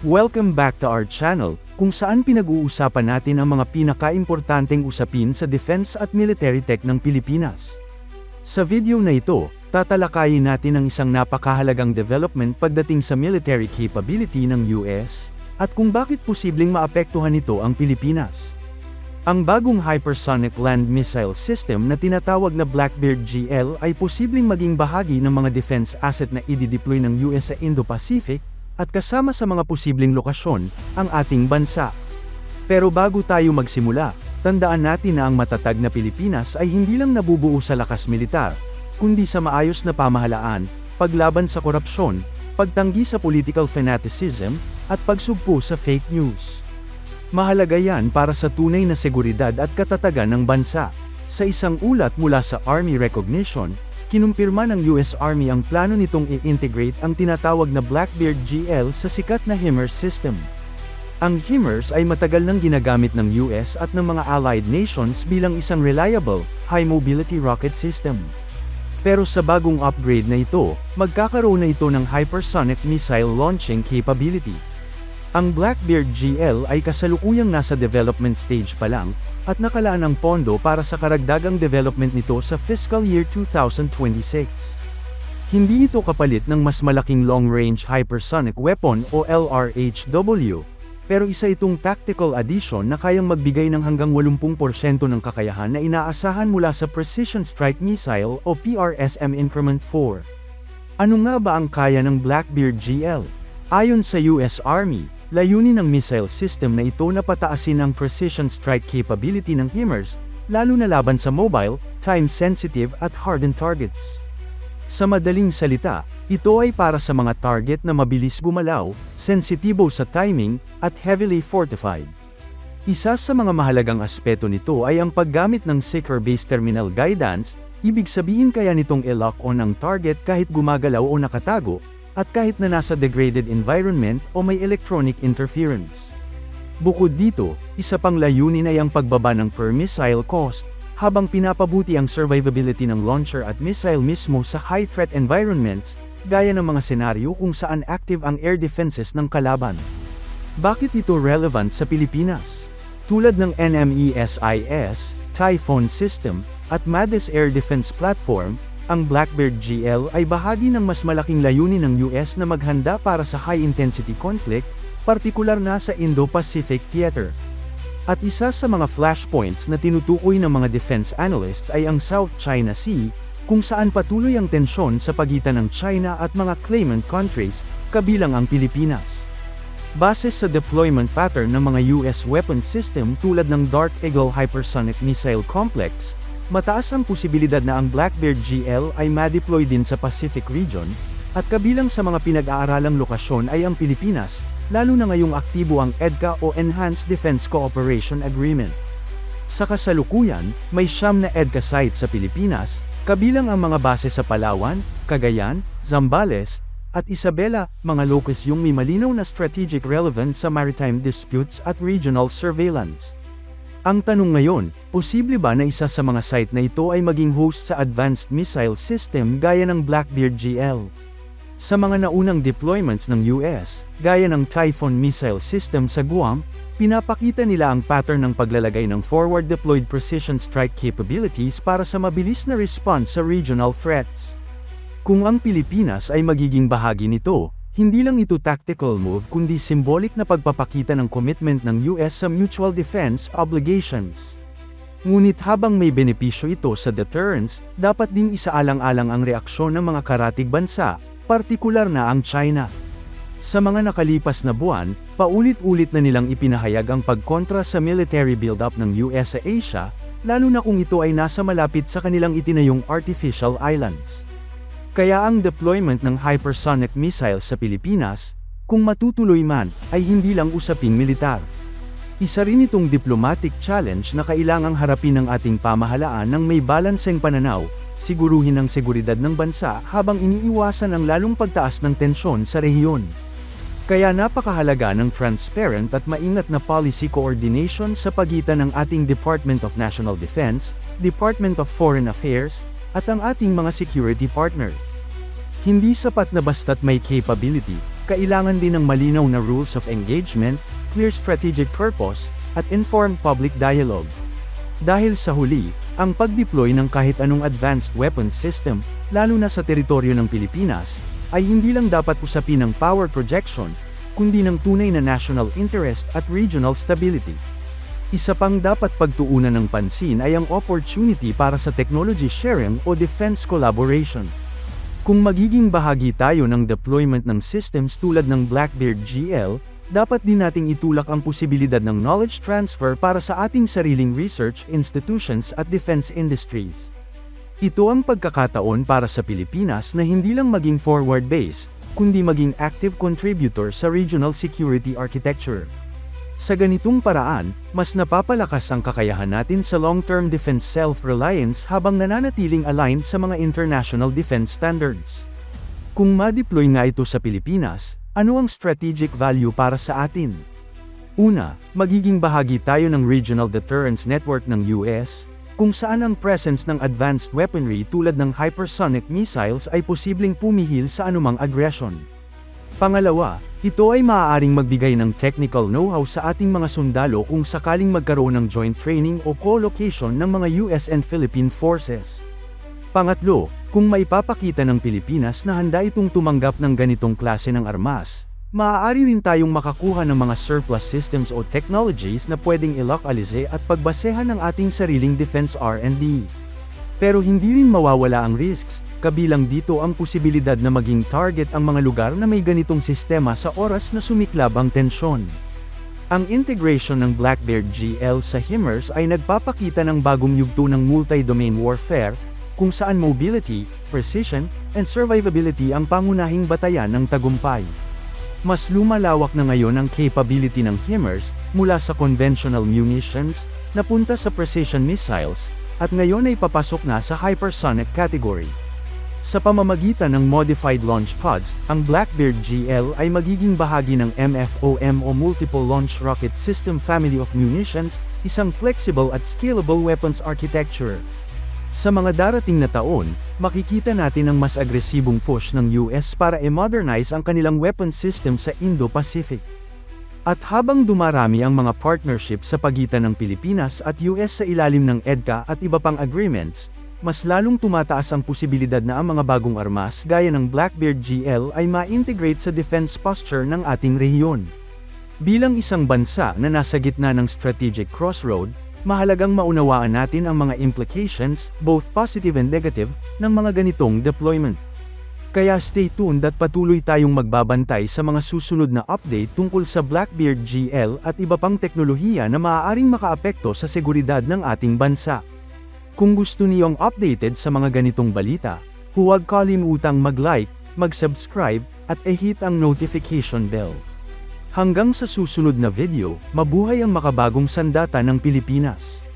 Welcome back to our channel, kung saan pinag-uusapan natin ang mga pinaka-importanteng usapin sa defense at military tech ng Pilipinas. Sa video na ito, tatalakayin natin ang isang napakahalagang development pagdating sa military capability ng US, at kung bakit posibleng maapektuhan nito ang Pilipinas. Ang bagong hypersonic land missile system na tinatawag na Blackbeard GL ay posibleng maging bahagi ng mga defense asset na i-deploy ng US sa Indo-Pacific, at kasama sa mga posibleng lokasyon, ang ating bansa. Pero bago tayo magsimula, tandaan natin na ang matatag na Pilipinas ay hindi lang nabubuo sa lakas militar, kundi sa maayos na pamahalaan, paglaban sa korupsyon, pagtanggi sa political fanaticism, at pagsugpo sa fake news. Mahalaga yan para sa tunay na seguridad at katatagan ng bansa. Sa isang ulat mula sa Army Recognition, kinumpirma ng US Army ang plano nitong i-integrate ang tinatawag na Blackbeard GL sa sikat na HIMARS system. Ang HIMARS ay matagal nang ginagamit ng US at ng mga allied nations bilang isang reliable, high-mobility rocket system. Pero sa bagong upgrade na ito, magkakaroon na ito ng hypersonic missile launching capability. Ang Blackbeard GL ay kasalukuyang nasa development stage pa lang, at nakalaan ang pondo para sa karagdagang development nito sa fiscal year 2026. Hindi ito kapalit ng mas malaking long-range hypersonic weapon o LRHW, pero isa itong tactical addition na kayang magbigay ng hanggang 80% ng kakayahan na inaasahan mula sa Precision Strike Missile o PrSM Increment 4. Ano nga ba ang kaya ng Blackbeard GL? Ayon sa US Army, layunin ng missile system na ito na pataasin ang precision strike capability ng HIMARS, lalo na laban sa mobile, time-sensitive at hardened targets. Sa madaling salita, ito ay para sa mga target na mabilis gumalaw, sensitibo sa timing, at heavily fortified. Isa sa mga mahalagang aspeto nito ay ang paggamit ng Secure Base Terminal Guidance, ibig sabihin kaya nitong i-lock on ang target kahit gumagalaw o nakatago, at kahit na nasa degraded environment o may electronic interference. Bukod dito, isa pang layunin ay ang pagbaba ng per-missile cost, habang pinapabuti ang survivability ng launcher at missile mismo sa high-threat environments, gaya ng mga senaryo kung saan active ang air defenses ng kalaban. Bakit ito relevant sa Pilipinas? Tulad ng NMESIS, Typhoon System, at MADIS Air Defense Platform, ang Blackbeard GL ay bahagi ng mas malaking layunin ng US na maghanda para sa high-intensity conflict, partikular na sa Indo-Pacific Theater. At isa sa mga flashpoints na tinutukoy ng mga defense analysts ay ang South China Sea, kung saan patuloy ang tensyon sa pagitan ng China at mga claimant countries, kabilang ang Pilipinas. Base sa deployment pattern ng mga US weapon system tulad ng Dark Eagle Hypersonic Missile Complex, mataas ang posibilidad na ang Blackbeard GL ay ma-deploy din sa Pacific region, at kabilang sa mga pinag-aaralang lokasyon ay ang Pilipinas, lalo na ngayong aktibo ang EDCA o Enhanced Defense Cooperation Agreement. Sa kasalukuyan, may 9 na EDCA sites sa Pilipinas, kabilang ang mga base sa Palawan, Cagayan, Zambales, at Isabela, mga locus yung may malinaw na strategic relevance sa maritime disputes at regional surveillance. Ang tanong ngayon, posible ba na isa sa mga site na ito ay maging host sa advanced missile system gaya ng Blackbeard GL? Sa mga naunang deployments ng US, gaya ng Typhoon missile system sa Guam, pinapakita nila ang pattern ng paglalagay ng forward-deployed precision strike capabilities para sa mabilis na response sa regional threats. Kung ang Pilipinas ay magiging bahagi nito, hindi lang ito tactical move kundi symbolic na pagpapakita ng commitment ng US sa mutual defense obligations. Ngunit habang may benepisyo ito sa deterrence, dapat ding isaalang-alang ang reaksyon ng mga karatig bansa, partikular na ang China. Sa mga nakalipas na buwan, paulit-ulit na nilang ipinahayag ang pagkontra sa military build-up ng US sa Asia, lalo na kung ito ay nasa malapit sa kanilang itinayong artificial islands. Kaya ang deployment ng hypersonic missiles sa Pilipinas, kung matutuloy man, ay hindi lang usaping militar. Isa rin itong diplomatic challenge na kailangang harapin ng ating pamahalaan ng may balanseng pananaw, siguruhin ang seguridad ng bansa habang iniiwasan ang lalong pagtaas ng tensyon sa rehiyon. Kaya napakahalaga ng transparent at maingat na policy coordination sa pagitan ng ating Department of National Defense, Department of Foreign Affairs, at ang ating mga security partners. Hindi sapat na basta't may capability, kailangan din ng malinaw na rules of engagement, clear strategic purpose, at informed public dialogue. Dahil sa huli, ang pag-deploy ng kahit anong advanced weapons system, lalo na sa teritoryo ng Pilipinas, ay hindi lang dapat usapin ng power projection, kundi ng tunay na national interest at regional stability. Isa pang dapat pagtuunan ng pansin ay ang opportunity para sa technology sharing o defense collaboration. Kung magiging bahagi tayo ng deployment ng systems tulad ng Blackbeard GL, dapat din nating itulak ang posibilidad ng knowledge transfer para sa ating sariling research institutions at defense industries. Ito ang pagkakataon para sa Pilipinas na hindi lang maging forward base, kundi maging active contributor sa regional security architecture. Sa ganitong paraan, mas napapalakas ang kakayahan natin sa long-term defense self-reliance habang nananatiling aligned sa mga international defense standards. Kung ma-deploy nga ito sa Pilipinas, ano ang strategic value para sa atin? Una, magiging bahagi tayo ng regional deterrence network ng US, kung saan ang presence ng advanced weaponry tulad ng hypersonic missiles ay posibleng pumihil sa anumang aggression. Pangalawa, ito ay maaaring magbigay ng technical know-how sa ating mga sundalo kung sakaling magkaroon ng joint training o co-location ng mga US and Philippine forces. Pangatlo, kung maipapakita ng Pilipinas na handa itong tumanggap ng ganitong klase ng armas, maaari rin tayong makakuha ng mga surplus systems o technologies na pwedeng ilokalize at pagbasehan ng ating sariling defense R&D. Pero hindi rin mawawala ang risks, kabilang dito ang posibilidad na maging target ang mga lugar na may ganitong sistema sa oras na sumiklab ang tensyon. Ang integration ng Blackbeard GL sa HIMARS ay nagpapakita ng bagong yugto ng multi-domain warfare, kung saan mobility, precision, and survivability ang pangunahing batayan ng tagumpay. Mas lumalawak na ngayon ang capability ng HIMARS, mula sa conventional munitions, napunta sa precision missiles, at ngayon ay papasok na sa hypersonic category. Sa pamamagitan ng modified launch pods, ang Blackbeard GL ay magiging bahagi ng MFOM o Multiple Launch Rocket System Family of Munitions, isang flexible at scalable weapons architecture. Sa mga darating na taon, makikita natin ang mas agresibong push ng US para i-modernize ang kanilang weapons system sa Indo-Pacific. At habang dumarami ang mga partnership sa pagitan ng Pilipinas at US sa ilalim ng EDCA at iba pang agreements, mas lalong tumataas ang posibilidad na ang mga bagong armas gaya ng Blackbeard GL ay ma-integrate sa defense posture ng ating rehiyon. Bilang isang bansa na nasa gitna ng strategic crossroad, mahalagang maunawaan natin ang mga implications, both positive and negative, ng mga ganitong deployment. Kaya stay tuned at patuloy tayong magbabantay sa mga susunod na update tungkol sa Blackbeard GL at iba pang teknolohiya na maaaring makaapekto sa seguridad ng ating bansa. Kung gusto niyong updated sa mga ganitong balita, huwag kalimutang mag-like, mag-subscribe, at i-hit ang notification bell. Hanggang sa susunod na video, mabuhay ang makabagong sandata ng Pilipinas!